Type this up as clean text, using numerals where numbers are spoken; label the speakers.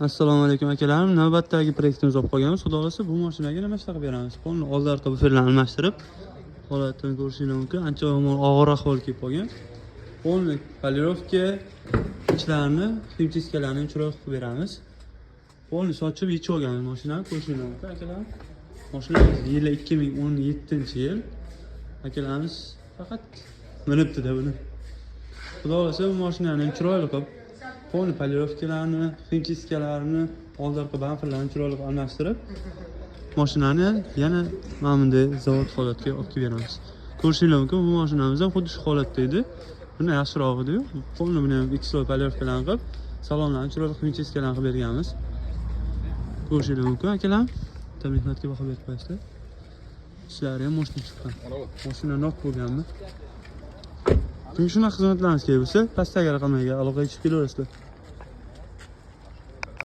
Speaker 1: Assalomu alaykum akalarim. Navbatdagi proyektimizni olib qolganmiz. Xudo xolasa bu mashinaga nima ish qilib beramiz? Polni old orqa buferlarni almashtirib, holatini ko'rishingiz mumkin. Ancha og'ir ahvolga kelib qolgan. Polni polirovka, ichlarini, himchiskalarni chiroq qilib beramiz. Polni sochib yechib olganmiz mashinani, ko'rishingiz mumkin akalarim. Mashina yili 2017-yil. Akalarimiz faqat minibdi-da buni. Xudo xolasa bu mashinani chiroyli qilib polni polirovkalarni, himchiskalarni, old orqa bamperlarni chiroyli qilib almashtirib, mashinani yana mana bunday zavod holatiga olib kelib beramiz. Ko'rishingiz mumkin, bu mashinamiz ham xuddi shu holatda edi. Buni yaxshiroq edi-yu. Polni buni ham X-loy polirovkalarni qilib, salonlarni chiroyli himchiskalarni qilib berganmiz. Ko'rishingiz mumkin akalar. Bitta mehnatga baho berib qo'yasizlar. Ishlari ham moshina chiqqan. Mashina nok bo'lganmi? Kimga shunaqa xizmatlarimiz kerak bo'lsa, pastdagi raqamga aloqa qilib kelaverasizlar.